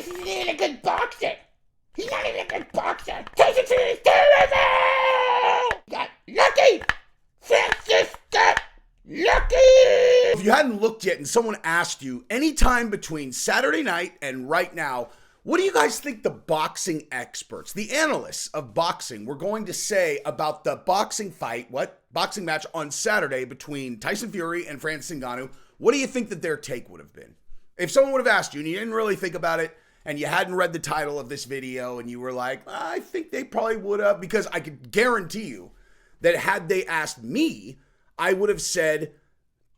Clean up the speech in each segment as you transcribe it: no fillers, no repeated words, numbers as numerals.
isn't even a good boxer. He's not even a good boxer. Tyson Fury is terrible! Got lucky! Francis got lucky! If you hadn't looked yet and someone asked you anytime between Saturday night and right now, what do you guys think the boxing experts, the analysts of boxing, were going to say about the boxing fight, boxing match on Saturday between Tyson Fury and Francis Ngannou? What do you think that their take would have been? If someone would have asked you and you didn't really think about it and you hadn't read the title of this video and you were like, I think they probably would have, because I could guarantee you that had they asked me, I would have said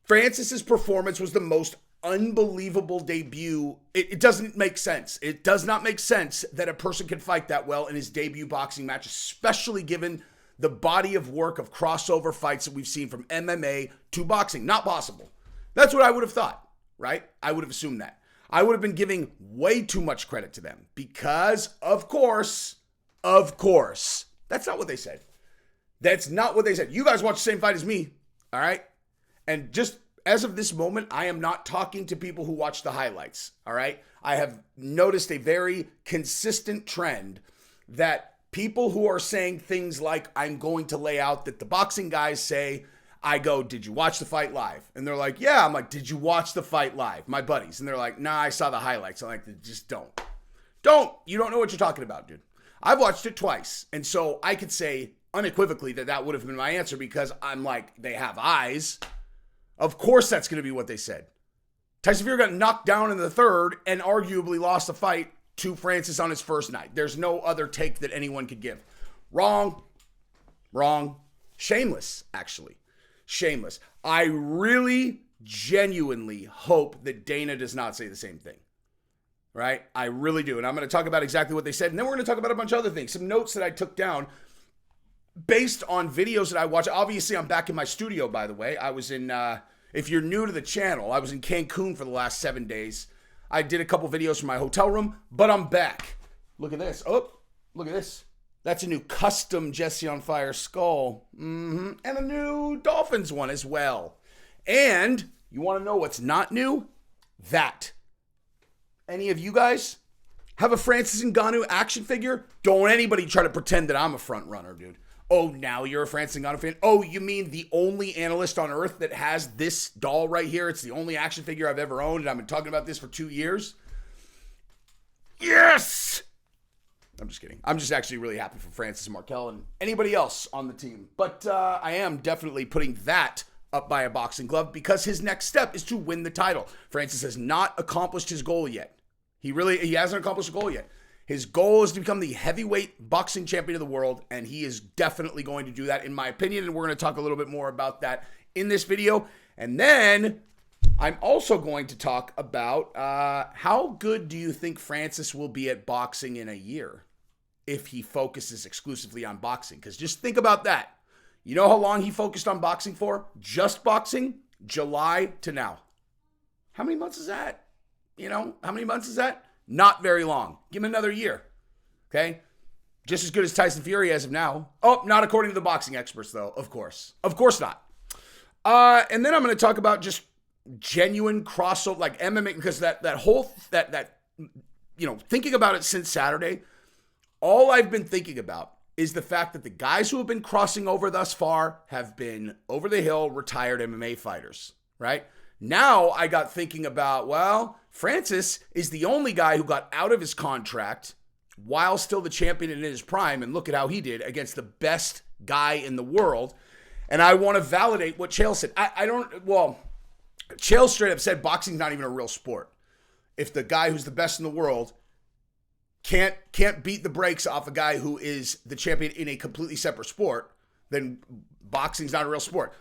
Francis's performance was the most unbelievable debut. It doesn't make sense. It does not make sense that a person can fight that well in his debut boxing match, especially given the body of work of crossover fights that we've seen from MMA to boxing. Not possible. That's what I would have thought, right? I would have assumed that. I would have been giving way too much credit to them because, of course, that's not what they said. That's not what they said. You guys watch the same fight as me, all right? And just as of this moment, I am not talking to people who watch the highlights, all right? I have noticed a very consistent trend that people who are saying things like, I'm going to lay out that the boxing guys say, I go, did you watch the fight live? And they're like, yeah. I'm like, did you watch the fight live? My buddies. And they're like, nah, I saw the highlights. I'm like, just don't. You don't know what you're talking about, dude. I've watched it twice. And so I could say unequivocally that would have been my answer because I'm like, they have eyes. Of course that's going to be what they said. Tyson Fury got knocked down in the third and arguably lost the fight to Francis on his first night. There's no other take that anyone could give. Wrong. Shameless, actually. Shameless. I really genuinely hope that Dana does not say the same thing. Right? I really do. And I'm going to talk about exactly what they said. And then we're going to talk about a bunch of other things. Some notes that I took down based on videos that I watched. Obviously, I'm back in my studio, by the way. I was in, if you're new to the channel, I was in Cancun for the last 7 days. I did a couple videos from my hotel room, but I'm back. Look at this. Oh, look at this. That's a new custom Jesse on Fire skull. And a new Dolphins one as well. And you want to know what's not new? That. Any of you guys have a Francis Ngannou action figure? Don't anybody try to pretend that I'm a front runner, dude. Oh, now you're a Francis Ngannou fan? Oh, you mean the only analyst on earth that has this doll right here? It's the only action figure I've ever owned, and I've been talking about this for 2 years? Yes! I'm just kidding. I'm just actually really happy for Francis Markel and anybody else on the team. But I am definitely putting that up by a boxing glove because his next step is to win the title. Francis has not accomplished his goal yet. He hasn't accomplished a goal yet. His goal is to become the heavyweight boxing champion of the world, and he is definitely going to do that, in my opinion, and we're going to talk a little bit more about that in this video. And then I'm also going to talk about how good do you think Francis will be at boxing in a year if he focuses exclusively on boxing? Because just think about that. You know how long he focused on boxing for? Just boxing? July to now. How many months is that? How many months is that? Not very long. Give him another year. Okay? Just as good as Tyson Fury as of now. Oh, not according to the boxing experts, though, of course. Of course not. And then I'm going to talk about just genuine crossover, like MMA, because that whole, thinking about it since Saturday, all I've been thinking about is the fact that the guys who have been crossing over thus far have been over the hill retired MMA fighters, right? Now I got thinking about, well, Francis is the only guy who got out of his contract while still the champion in his prime, and look at how he did against the best guy in the world. And I want to validate what Chael said. Chael straight up said boxing's not even a real sport. If the guy who's the best in the world can't beat the brakes off a guy who is the champion in a completely separate sport, then boxing's not a real sport.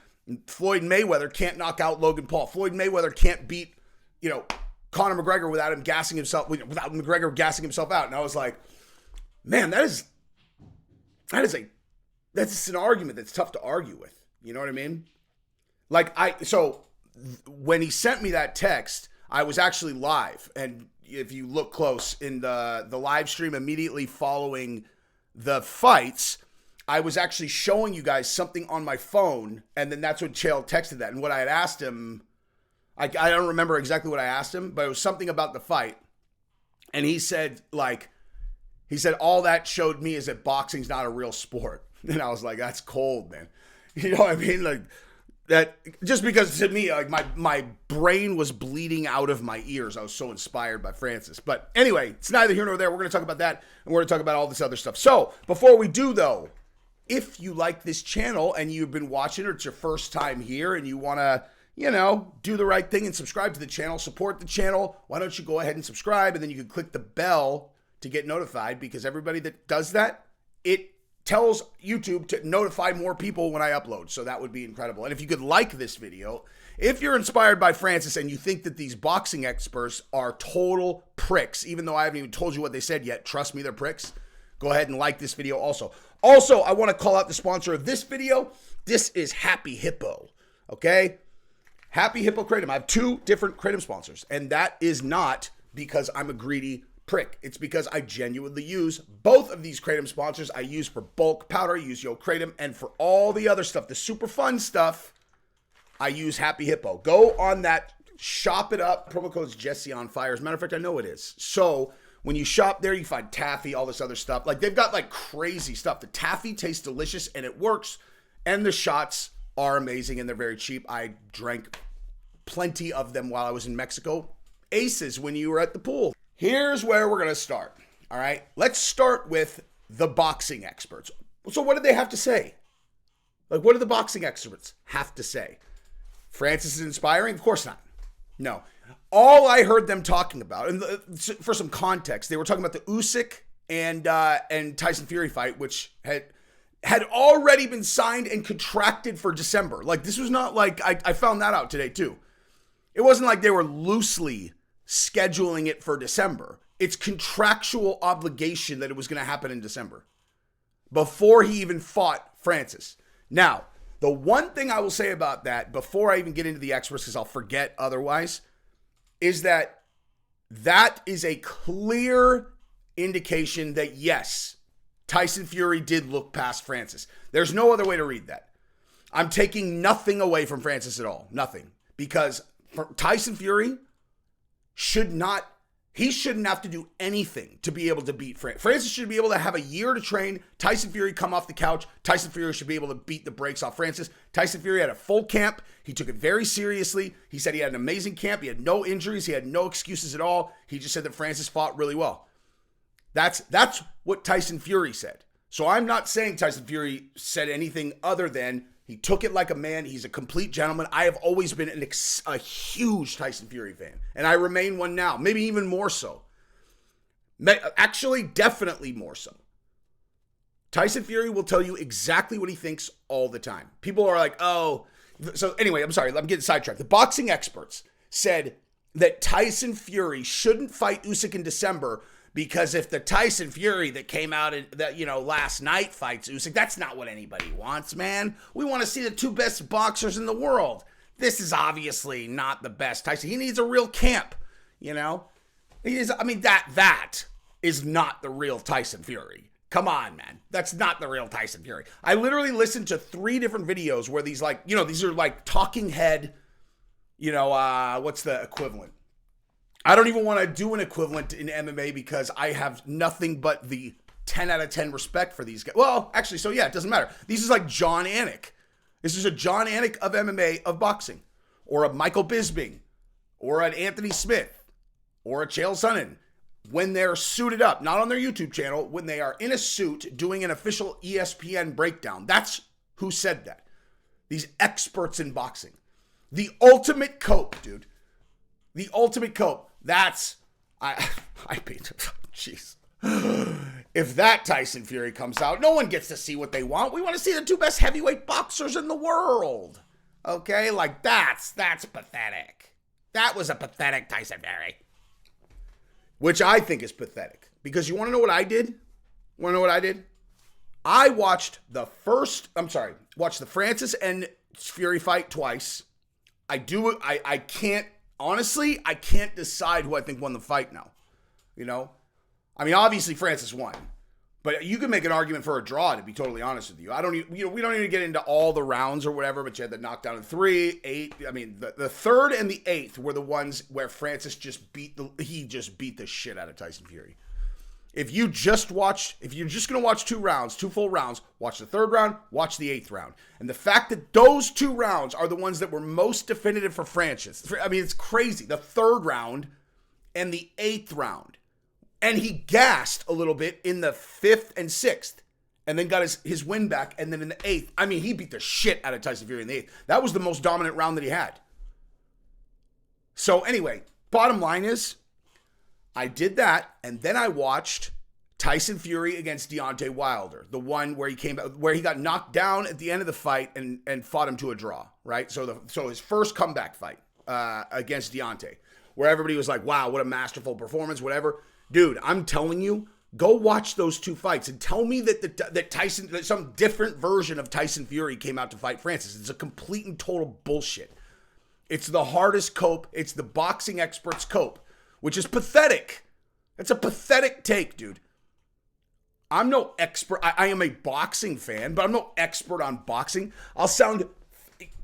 Floyd Mayweather can't knock out Logan Paul. Floyd Mayweather can't beat, Conor McGregor without McGregor gassing himself out. And I was like, man, that's an argument that's tough to argue with. You know what I mean? So when he sent me that text, I was actually live. And if you look close in the live stream immediately following the fights, I was actually showing you guys something on my phone, and then that's when Chael texted that. And what I had asked him, I don't remember exactly what I asked him, but it was something about the fight. And he said, all that showed me is that boxing's not a real sport. And I was like, that's cold, man. You know what I mean? Like, that, just because to me, like, my brain was bleeding out of my ears. I was so inspired by Francis. But anyway, it's neither here nor there. We're going to talk about that, and we're going to talk about all this other stuff. So before we do, though, if you like this channel and you've been watching, or it's your first time here and you want to, do the right thing and subscribe to the channel, support the channel, why don't you go ahead and subscribe, and then you can click the bell to get notified, because everybody that does that, it tells YouTube to notify more people when I upload. So that would be incredible. And if you could like this video, if you're inspired by Francis and you think that these boxing experts are total pricks, even though I haven't even told you what they said yet, trust me, they're pricks, go ahead and like this video also. Also, I want to call out the sponsor of this video. This is Happy Hippo, okay? Happy Hippo Kratom. I have 2 different Kratom sponsors, and that is not because I'm a greedy prick. It's because I genuinely use both of these Kratom sponsors. I use for bulk powder, I use Yo Kratom, and for all the other stuff, the super fun stuff, I use Happy Hippo. Go on that, shop it up. Promo code is jesseonfire. As a matter of fact, I know it is. So when you shop there, you find taffy, all this other stuff. Like, they've got like crazy stuff. The taffy tastes delicious and it works, and the shots are amazing and they're very cheap. I drank plenty of them while I was in Mexico. Aces when you were at the pool. Here's where we're going to start. All right. Let's start with the boxing experts. So what did they have to say? Like, what do the boxing experts have to say? Francis is inspiring? Of course not. No. All I heard them talking about, and for some context, they were talking about the Usyk and Tyson Fury fight, which had already been signed and contracted for December. Like, this was not like, I found that out today too. It wasn't like they were loosely scheduling it for December. It's contractual obligation that it was going to happen in December before he even fought Francis. Now, the one thing I will say about that before I even get into the experts, because I'll forget otherwise, is that is a clear indication that yes, Tyson Fury did look past Francis. There's no other way to read that. I'm taking nothing away from Francis at all. Nothing. Because Tyson Fury shouldn't have to do anything to be able to beat Francis. Francis should be able to have a year to train. Tyson Fury come off the couch. Tyson Fury should be able to beat the brakes off Francis. Tyson Fury had a full camp. He took it very seriously. He said he had an amazing camp. He had no injuries. He had no excuses at all. He just said that Francis fought really well. That's what Tyson Fury said. So I'm not saying Tyson Fury said anything other than he took it like a man. He's a complete gentleman. I have always been a huge Tyson Fury fan, and I remain one now, maybe even more so. Actually, definitely more so. Tyson Fury will tell you exactly what he thinks all the time. People are like, oh. So anyway, I'm sorry, I'm getting sidetracked. The boxing experts said that Tyson Fury shouldn't fight Usyk in December because if the Tyson Fury that came out last night fights Usyk, that's not what anybody wants, man. We want to see the 2 best boxers in the world. This is obviously not the best Tyson. He needs a real camp, That is not the real Tyson Fury. Come on, man. That's not the real Tyson Fury. I literally listened to 3 different videos where these these are like talking head, what's the equivalent? I don't even want to do an equivalent in MMA because I have nothing but the 10 out of 10 respect for these guys. Well, actually, so yeah, it doesn't matter. This is like John Anik. This is a John Anik of MMA, of boxing, or a Michael Bisping, or an Anthony Smith, or a Chael Sonnen. When they're suited up, not on their YouTube channel, when they are in a suit doing an official ESPN breakdown. That's who said that. These experts in boxing. The ultimate cope, dude. The ultimate cope. That's, jeez. If that Tyson Fury comes out, no one gets to see what they want. We want to see the 2 best heavyweight boxers in the world. Okay? Like, that's pathetic. That was a pathetic Tyson Fury. Which I think is pathetic. Because you want to know what I did? I watched the Francis and Fury fight twice. I can't decide who I think won the fight now. Obviously Francis won. But you can make an argument for a draw, to be totally honest with you. We don't need to get into all the rounds or whatever, but you had the knockdown in 3, 8. I mean, the third and the 8th were the ones where Francis just beat the shit out of Tyson Fury. If you're just going to watch 2 rounds, 2 full rounds, watch the 3rd round, watch the 8th round. And the fact that those 2 rounds are the ones that were most definitive for Francis. I mean, it's crazy. The 3rd round and the 8th round. And he gassed a little bit in the 5th and 6th. And then got his win back. And then in the 8th, I mean, he beat the shit out of Tyson Fury in the 8th. That was the most dominant round that he had. So anyway, bottom line is, I did that, and then I watched Tyson Fury against Deontay Wilder, the one where he got knocked down at the end of the fight and fought him to a draw, right? So his first comeback fight against Deontay, where everybody was like, wow, what a masterful performance, whatever. Dude, I'm telling you, go watch those 2 fights and tell me that some different version of Tyson Fury came out to fight Francis. It's a complete and total bullshit. It's the hardest cope. It's the boxing experts' cope, which is pathetic. It's a pathetic take, dude. I'm no expert. I am a boxing fan, but I'm no expert on boxing.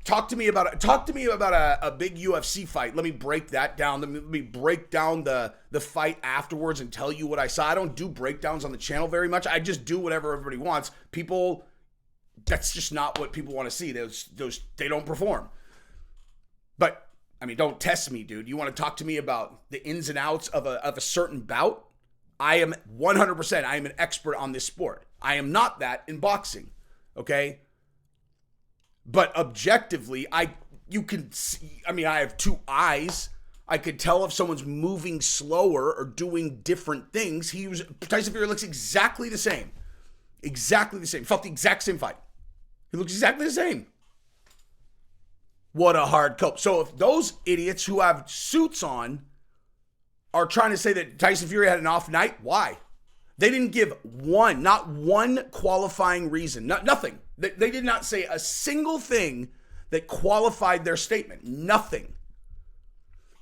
Talk to me about a big UFC fight. Let me break that down. Let me break down the fight afterwards and tell you what I saw. I don't do breakdowns on the channel very much. I just do whatever everybody wants. That's just not what people want to see. They don't perform. But I mean, don't test me, dude. You want to talk to me about the ins and outs of a certain bout? I am 100%. I am an expert on this sport. I am not that in boxing. Okay. But objectively, you can see, I mean, I have 2 eyes. I could tell if someone's moving slower or doing different things. Tyson Fury looks exactly the same. Exactly the same. Felt the exact same fight. He looks exactly the same. What a hard cope. So if those idiots who have suits on are trying to say that Tyson Fury had an off night, why? They didn't give not one qualifying reason. Nothing. They did not say a single thing that qualified their statement. Nothing.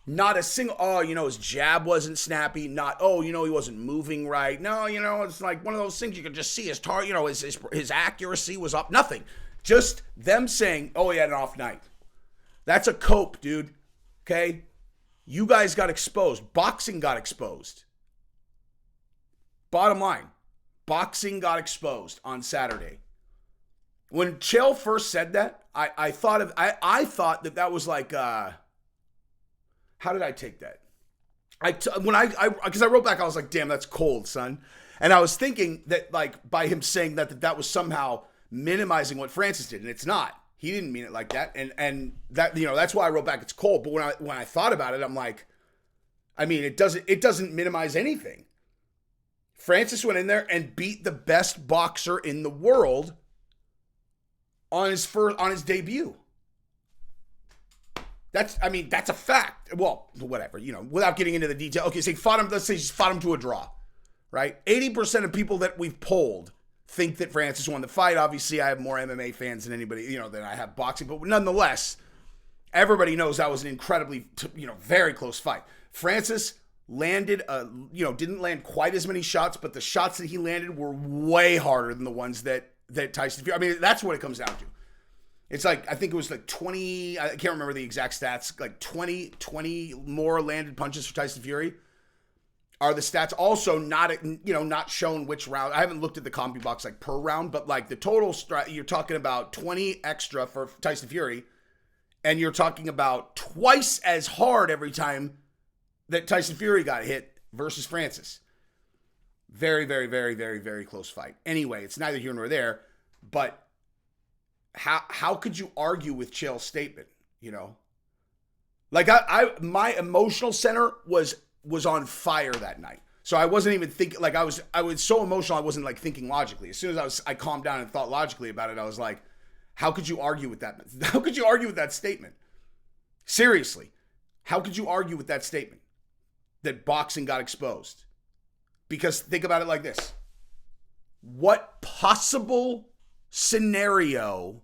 Not a single, his jab wasn't snappy. Not, he wasn't moving right. No, it's like one of those things you can just see his target, his accuracy was up. Nothing. Just them saying, he had an off night. That's a cope, dude. Okay? You guys got exposed. Boxing got exposed. Bottom line, boxing got exposed on Saturday. When Chael first said that, I thought that was like, how did I take that? Because I wrote back, I was like, damn, that's cold, son. And I was thinking that, like, by him saying that was somehow minimizing what Francis did, and it's not. He didn't mean it like that, and that, that's why I wrote back it's cold. But when I thought about it, I'm like, I mean, it doesn't minimize anything. Francis went in there and beat the best boxer in the world on his debut. That's a fact. Well, whatever, without getting into the detail. Okay, let's say he fought him to a draw, right? 80% of people that we've polled think that Francis won the fight. Obviously, I have more MMA fans than anybody, than I have boxing, but nonetheless, everybody knows that was an incredibly, very close fight. Francis landed, didn't land quite as many shots, but the shots that he landed were way harder than the ones that Tyson Fury. I mean, that's what it comes down to. It's like, I think it was like 20, I can't remember the exact stats, like 20 more landed punches for Tyson Fury are the stats. Also not shown which round. I haven't looked at the CompuBox like per round, but like the total, you're talking about 20 extra for Tyson Fury, and you're talking about twice as hard every time that Tyson Fury got hit versus Francis. Very, very, very, very, very close fight. Anyway, it's neither here nor there, but how could you argue with Chael's statement, Like my emotional center was on fire that night. So I wasn't even thinking, like I was so emotional I wasn't like thinking logically. As soon as I calmed down and thought logically about it, I was like, how could you argue with that? How could you argue with that statement? Seriously, how could you argue with that statement that boxing got exposed? Because think about it like this. What possible scenario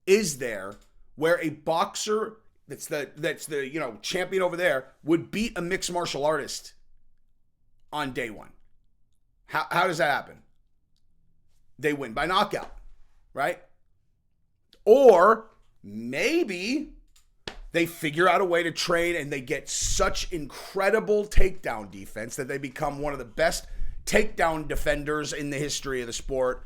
is there where a boxer that's the champion over there would beat a mixed martial artist on day one? How does that happen? they win by knockout, right? Or maybe they figure out a way to train and they get such incredible takedown defense that they become one of the best takedown defenders in the history of the sport.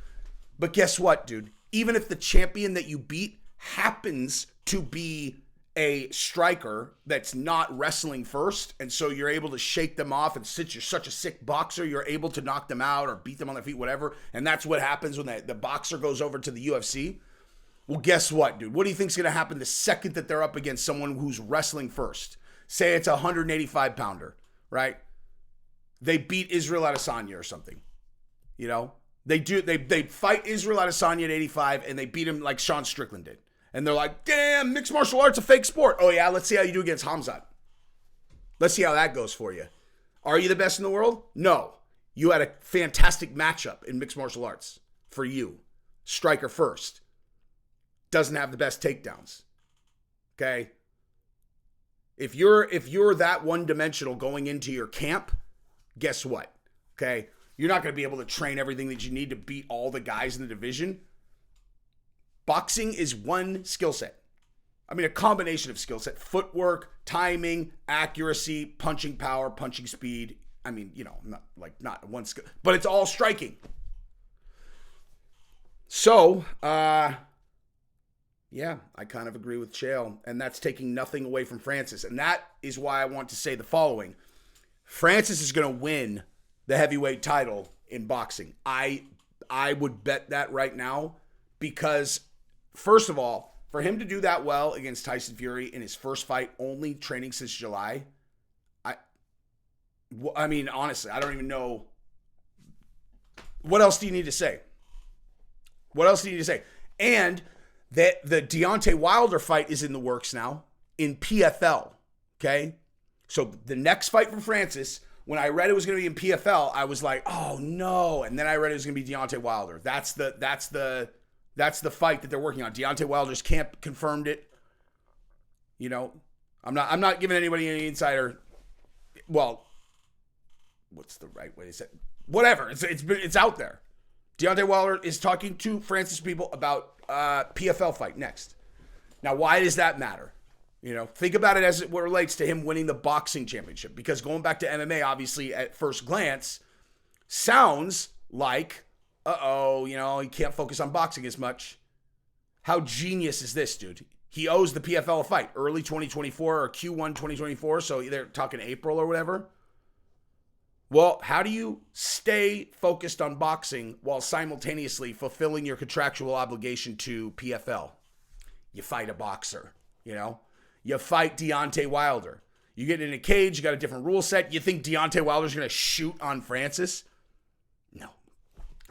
But guess what, dude? Even if the champion that you beat happens to be a striker that's not wrestling first, and so you're able to shake them off, and since you're such a sick boxer, you're able to knock them out or beat them on their feet, whatever, and that's what happens when the boxer goes over to the UFC. Well, guess what, dude? What do you think's going to happen the second that they're up against someone who's wrestling first? Say it's a 185-pounder, right? They beat Israel Adesanya or something, you know? They fight Israel Adesanya at 85, and they beat him like Sean Strickland did. And they're like, damn, mixed martial arts a fake sport. Oh, yeah, let's see how you do against Hamzat. Let's see how that goes for you. Are you the best in the world? No. You had a fantastic matchup in mixed martial arts for you. Striker first. Doesn't have the best takedowns. Okay? If you're that one-dimensional going into your camp, guess what? Okay? You're not going to be able to train everything that you need to beat all the guys in the division. Boxing is one skill set. I mean, a combination of skill set. Footwork, timing, accuracy, punching power, punching speed. I mean, you know, not one skill, but it's all striking. So, yeah, I kind of agree with Chael, and that's taking nothing away from Francis. And that is why I want to say the following. Francis is going to win the heavyweight title in boxing. I would bet that right now because, first of all, for him to do that well against Tyson Fury in his first fight, only training since July, I mean, honestly, I don't even know. What else do you need to say? What else do you need to say? And that the Deontay Wilder fight is in the works now in PFL, okay? So the next fight for Francis, when I read it was going to be in PFL, I was like, oh no. And then I read it was going to be Deontay Wilder. That's the fight that they're working on. Deontay Wilder's camp confirmed it. You know, I'm not giving anybody any insider. Well, what's the right way to say it? Whatever. It's out there. Deontay Wilder is talking to Francis people about PFL fight next. Now, why does that matter? You know, think about it as it relates to him winning the boxing championship. Because going back to MMA, obviously, at first glance, sounds like, you know, he can't focus on boxing as much. How genius is this, dude? He owes the PFL a fight early 2024 or Q1 2024, so they're talking April or whatever. Well, how do you stay focused on boxing while simultaneously fulfilling your contractual obligation to PFL? You fight a boxer, you know? You fight Deontay Wilder. You get in a cage, you got a different rule set. You think Deontay Wilder's going to shoot on Francis? No.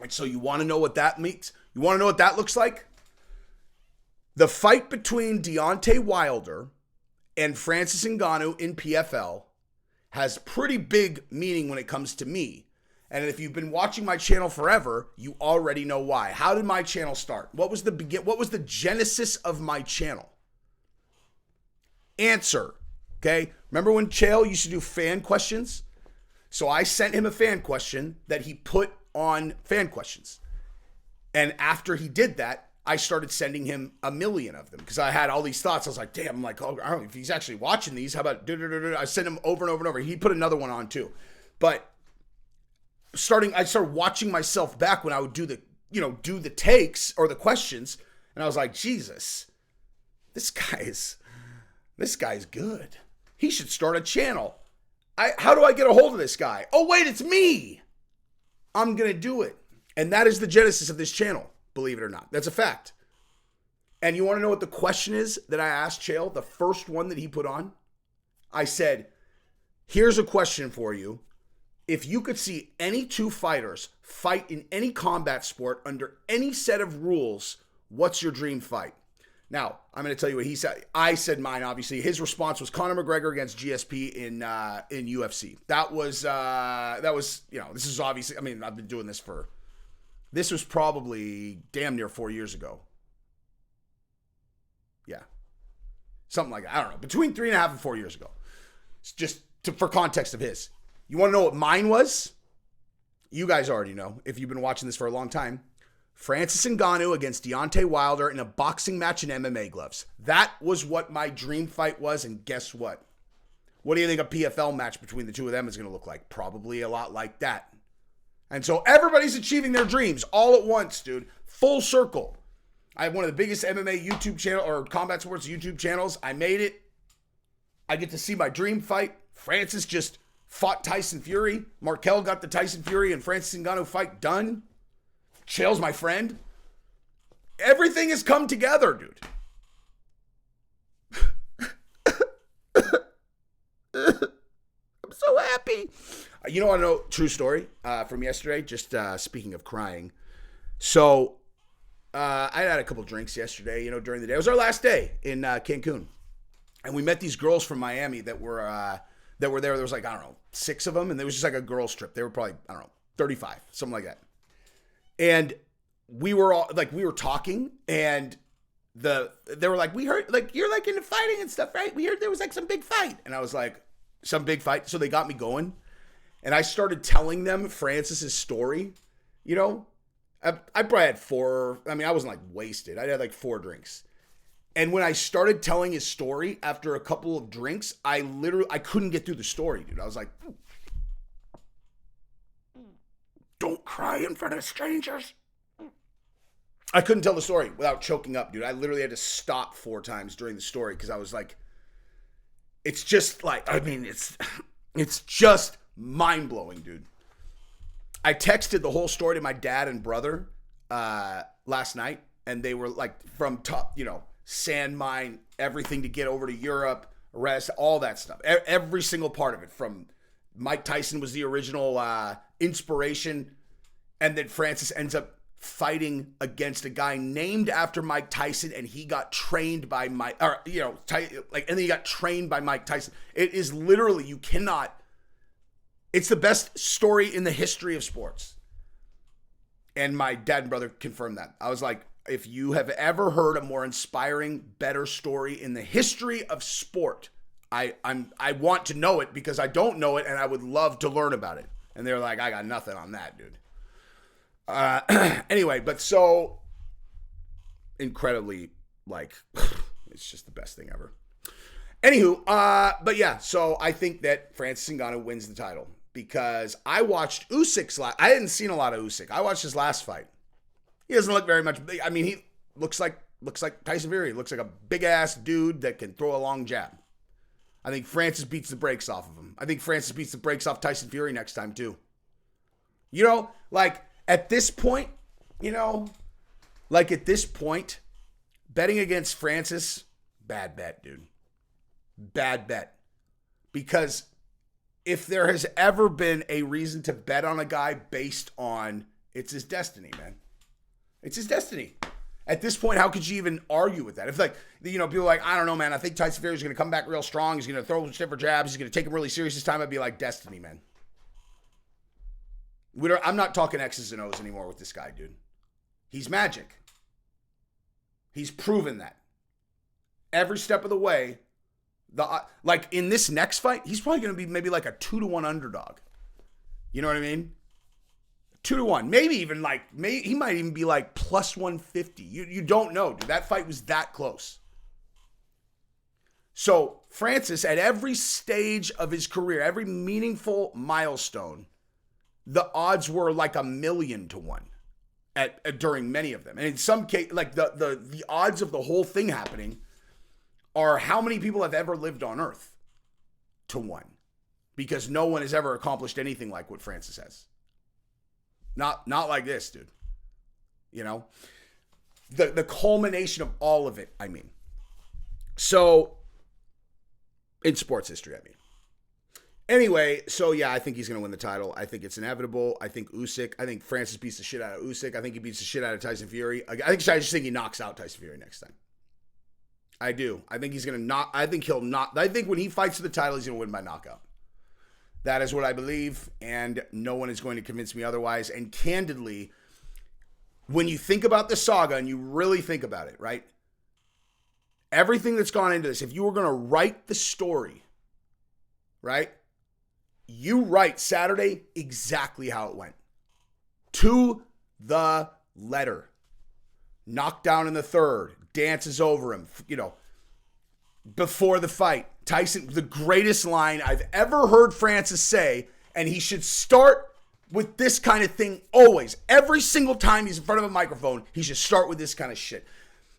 And so you want to know what that means? You want to know what that looks like? The fight between Deontay Wilder and Francis Ngannou in PFL has pretty big meaning when it comes to me. And if you've been watching my channel forever, you already know why. How did my channel start? What was the genesis of my channel? Answer. Okay? Remember when Chael used to do fan questions? So I sent him a fan question that he put on fan questions. And after he did that, I started sending him a million of them because I had all these thoughts. I was like, damn, I'm like, oh, I don't know if he's actually watching these. How about, I sent him over and over and over. He put another one on too. But I started watching myself back when I would do the takes or the questions. And I was like, Jesus, this guy's good. He should start a channel. How do I get a hold of this guy? Oh, wait, it's me. I'm going to do it. And that is the genesis of this channel, believe it or not. That's a fact. And you want to know what the question is that I asked Chael, the first one that he put on? I said, here's a question for you. If you could see any two fighters fight in any combat sport under any set of rules, what's your dream fight? Now, I'm going to tell you what he said. I said mine, obviously. His response was Conor McGregor against GSP in UFC. That was, you know, this is obviously, I mean, I've been doing this was probably damn near 4 years ago. Yeah. Something like that. I don't know. Between 3.5 and 4 years ago. It's just for context of his. You want to know what mine was? You guys already know if you've been watching this for a long time. Francis Ngannou against Deontay Wilder in a boxing match in MMA gloves. That was what my dream fight was, and guess what? What do you think a PFL match between the two of them is going to look like? Probably a lot like that. And so everybody's achieving their dreams all at once, dude. Full circle. I have one of the biggest MMA YouTube channel or combat sports YouTube channels. I made it. I get to see my dream fight. Francis just fought Tyson Fury. Markel got the Tyson Fury and Francis Ngannou fight done. Chael's my friend. Everything has come together, dude. I'm so happy. You know, I know, true story from yesterday, just speaking of crying. So I had a couple drinks yesterday, you know, during the day. It was our last day in Cancun. And we met these girls from Miami that were there. There was like, I don't know, 6 of them. And it was just like a girls trip. They were probably, I don't know, 35, something like that. And we were all like, we were talking and they were like, we heard like, you're like into fighting and stuff, right? We heard there was like some big fight. And I was like, some big fight. So they got me going. And I started telling them Francis's story, you know. I probably had 4. I mean, I wasn't like wasted. I had like 4 drinks. And when I started telling his story after a couple of drinks, I couldn't get through the story, dude. I was like, don't cry in front of strangers. I couldn't tell the story without choking up, dude. I literally had to stop 4 times during the story because I was like, it's just like, I mean, it's just mind-blowing, dude. I texted the whole story to my dad and brother last night, and they were like from top, you know, sand mine, everything to get over to Europe, arrest, all that stuff. Every single part of it, from Mike Tyson was the original inspiration, and then Francis ends up fighting against a guy named after Mike Tyson, and he got trained by Mike, or you know, and then he got trained by Mike Tyson. It is literally, you cannot. It's the best story in the history of sports. And my dad and brother confirmed that. I was like, if you have ever heard a more inspiring, better story in the history of sport, I want to know it because I don't know it and I would love to learn about it. And they're like, I got nothing on that, dude. Anyway, but so incredibly, like, it's just the best thing ever. Anywho, but yeah, so I think that Francis Ngannou wins the title because I watched Usyk's I hadn't seen a lot of Usyk. I watched his last fight. He doesn't look very much. I mean, he looks like Tyson Fury. He looks like a big ass dude that can throw a long jab. I think Francis beats the brakes off of him. I think Francis beats the brakes off Tyson Fury next time too. You know, like at this point, you know, like at this point, betting against Francis, bad bet, dude. Bad bet. Because if there has ever been a reason to bet on a guy based on, it's his destiny, man. It's his destiny. At this point, how could you even argue with that? If like, you know, people are like, I don't know, man. I think Tyson Fury is going to come back real strong. He's going to throw stiffer jabs. He's going to take him really serious this time. I'd be like, destiny, man. I'm not talking X's and O's anymore with this guy, dude. He's magic. He's proven that. Every step of the way, like in this next fight, he's probably going to be maybe like a 2-1 underdog. You know what I mean? 2-1, maybe even like, he might even be like plus 150. You don't know, dude. That fight was that close. So Francis, at every stage of his career, every meaningful milestone, the odds were like 1,000,000 to 1 during many of them. And in some case, like the odds of the whole thing happening are how many people have ever lived on Earth to 1, because no one has ever accomplished anything like what Francis has. Not like this, dude. You know, the culmination of all of it, I mean. So, in sports history, I mean. Anyway, so yeah, I think he's going to win the title. I think it's inevitable. I think Francis beats the shit out of Usyk. I think he beats the shit out of Tyson Fury. I just think he knocks out Tyson Fury next time. I do. I think he's going to knock. I think when he fights for the title, he's going to win by knockout. That is what I believe, and no one is going to convince me otherwise. And candidly, when you think about the saga and you really think about it, right? Everything that's gone into this, if you were going to write the story, right? You write Saturday exactly how it went. To the letter. Knocked down in the third. Dances over him. Before the fight. Tyson, the greatest line I've ever heard Francis say, and he should start with this kind of thing always. Every single time he's in front of a microphone, he should start with this kind of shit.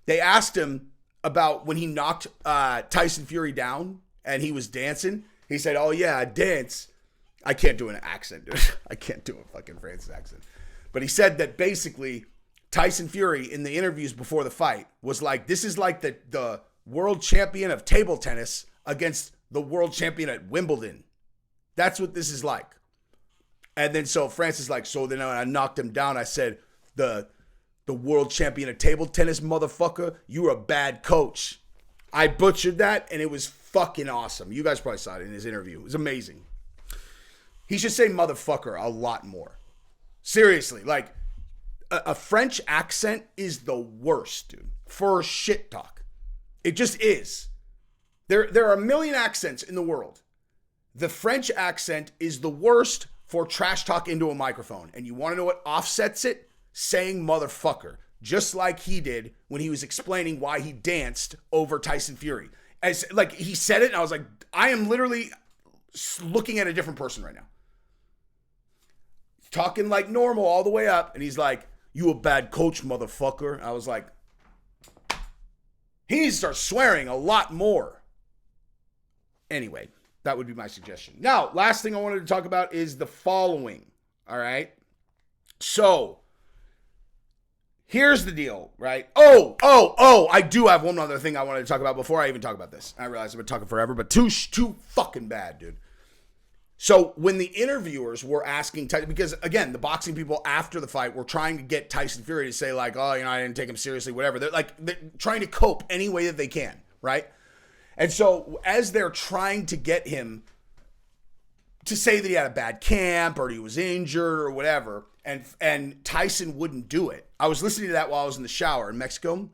They asked him about when he knocked Tyson Fury down and he was dancing. He said, oh yeah, I dance. I can't do an accent, dude. I can't do a fucking Francis accent. But he said that basically Tyson Fury in the interviews before the fight was like, this is like the world champion of table tennis against the world champion at Wimbledon. That's what this is like. And then so Francis like, so then I knocked him down. I said, the world champion of table tennis, motherfucker, you're a bad coach. I butchered that and it was fucking awesome. You guys probably saw it in his interview. It was amazing. He should say motherfucker a lot more. Seriously, like a French accent is the worst, dude, for shit talk. It just is. There are a million accents in the world. The French accent is the worst for trash talk into a microphone. And you want to know what offsets it? Saying motherfucker. Just like he did when he was explaining why he danced over Tyson Fury. As like he said it and I was like, I am literally looking at a different person right now. Talking like normal all the way up. And he's like, you a bad coach, motherfucker. I was like, he needs to start swearing a lot more. Anyway, that would be my suggestion. Now, last thing I wanted to talk about is the following. All right. So, here's the deal, right? Oh, I do have one other thing I wanted to talk about before I even talk about this. I realize I've been talking forever, but too fucking bad, dude. So when the interviewers were asking Tyson, because again, the boxing people after the fight were trying to get Tyson Fury to say like, oh, I didn't take him seriously, whatever. They're trying to cope any way that they can, right? And so as they're trying to get him to say that he had a bad camp or he was injured or whatever, and Tyson wouldn't do it. I was listening to that while I was in the shower in Mexico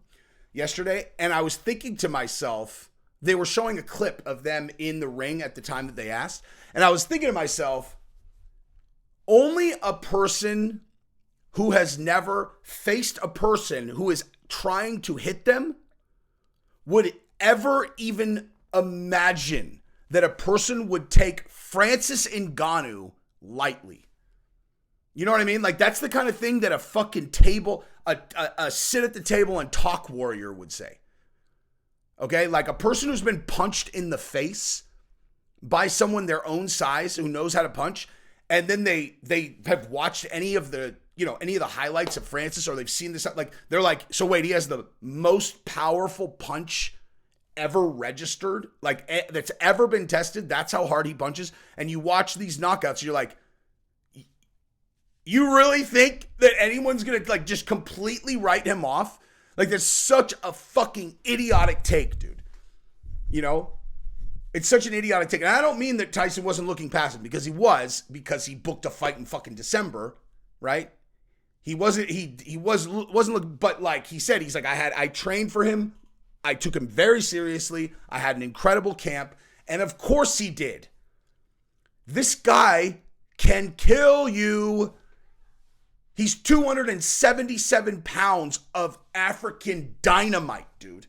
yesterday, and I was thinking to myself, they were showing a clip of them in the ring at the time that they asked, and I was thinking to myself, only a person who has never faced a person who is trying to hit them would ever even imagine that a person would take Francis Ngannou lightly. You know what I mean? Like, that's the kind of thing that a fucking table, a sit at the table and talk warrior would say. Okay? Like a person who's been punched in the face by someone their own size who knows how to punch, and then they have watched any of the highlights of Francis, or they've seen this, like, they're like, so wait, he has the most powerful punch ever registered, like that's ever been tested. That's how hard he punches. And you watch these knockouts, you're like, you really think that anyone's gonna like just completely write him off? Like, that's such a fucking idiotic take, dude. You know, it's such an idiotic take. And I don't mean that Tyson wasn't looking past him, because because he booked a fight in fucking December, right? He wasn't looking, but like he said, he's like, I trained for him. I took him very seriously. I had an incredible camp. And of course he did. This guy can kill you. He's 277 pounds of African dynamite, dude.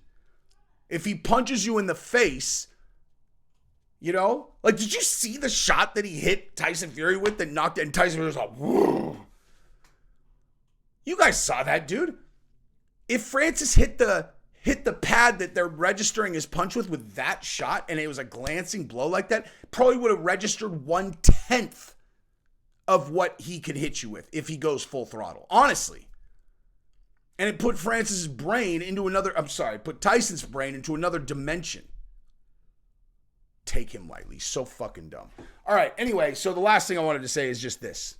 If he punches you in the face, you know? Like, did you see the shot that he hit Tyson Fury with that knocked it? And Tyson Fury was like, whoa. You guys saw that, dude. If Francis hit the pad that they're registering his punch with that shot, and it was a glancing blow like that, probably would have registered 1/10 of what he could hit you with if he goes full throttle, honestly. And it put Tyson's brain into another dimension. Take him lightly. So fucking dumb. All right, anyway, so the last thing I wanted to say is just this.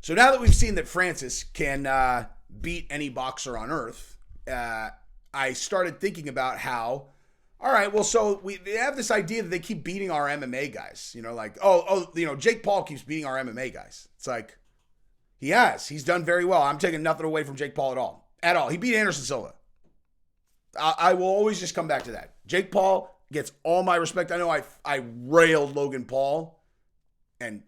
So now that we've seen that Francis can beat any boxer on earth, I started thinking about how, all right, well, so they have this idea that they keep beating our MMA guys. You know, like, Jake Paul keeps beating our MMA guys. It's like, he's done very well. I'm taking nothing away from Jake Paul at all. He beat Anderson Silva. I will always just come back to that. Jake Paul gets all my respect. I know I railed Logan Paul, and,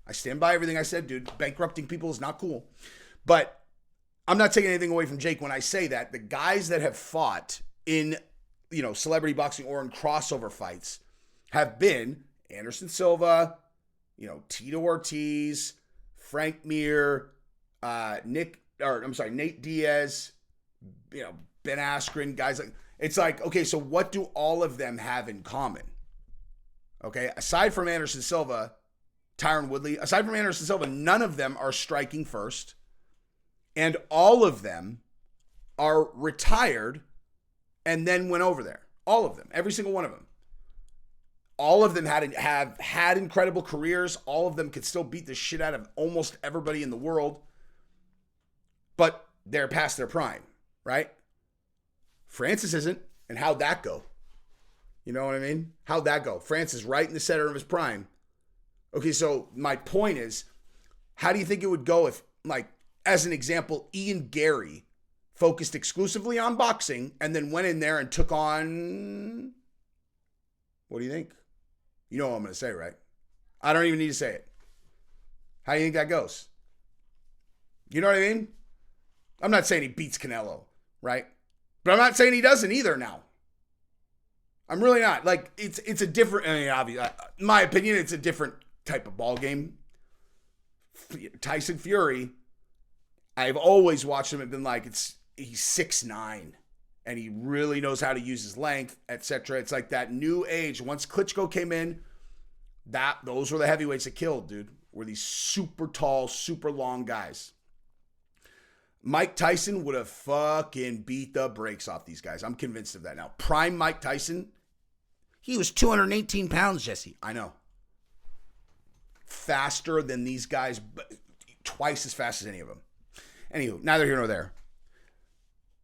I stand by everything I said, dude. Bankrupting people is not cool. But I'm not taking anything away from Jake when I say that. The guys that have fought in, celebrity boxing or in crossover fights have been Anderson Silva, Tito Ortiz, Frank Mir, Nate Diaz, Ben Askren, guys like, it's like, okay, so what do all of them have in common? Okay, aside from Anderson Silva, Tyron Woodley, none of them are striking first. And all of them are retired and then went over there. All of them, every single one of them. All of them have had incredible careers. All of them could still beat the shit out of almost everybody in the world. But they're past their prime, right? Francis isn't. And how'd that go? You know what I mean? How'd that go? Francis right in the center of his prime. Okay, so my point is, how do you think it would go if, as an example, Ian Gary focused exclusively on boxing and then went in there and took on... What do you think? You know what I'm going to say, right? I don't even need to say it. How do you think that goes? You know what I mean? I'm not saying he beats Canelo, right? But I'm not saying he doesn't either now. I'm really not. It's a different... obviously, in my opinion, it's a different type of ball game. Tyson Fury... I've always watched him and been like, he's 6'9", and he really knows how to use his length, etc. It's like that new age. Once Klitschko came in, those were the heavyweights that killed, dude. Were these super tall, super long guys. Mike Tyson would have fucking beat the brakes off these guys. I'm convinced of that now. Prime Mike Tyson, he was 218 pounds, Jesse. I know. Faster than these guys, but twice as fast as any of them. Anywho, neither here nor there.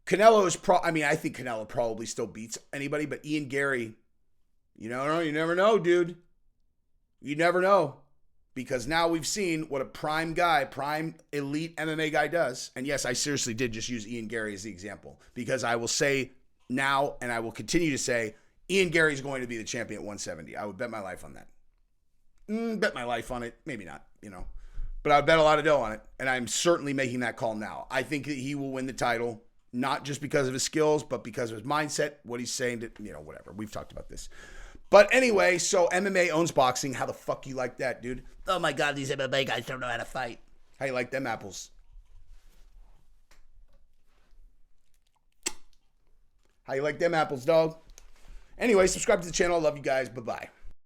Canelo is I think Canelo probably still beats anybody, but Ian Gary, you never know, dude. You never know. Because now we've seen what a prime elite MMA guy does. And yes, I seriously did just use Ian Gary as the example. Because I will say now, and I will continue to say, Ian Gary is going to be the champion at 170. I would bet my life on that. Bet my life on it. Maybe not, But I would bet a lot of dough on it, and I'm certainly making that call now. I think that he will win the title, not just because of his skills, but because of his mindset, what he's saying, whatever. We've talked about this. But anyway, so MMA owns boxing. How the fuck you like that, dude? Oh my God, these MMA guys don't know how to fight. How you like them apples? How you like them apples, dog? Anyway, subscribe to the channel. I love you guys. Bye-bye.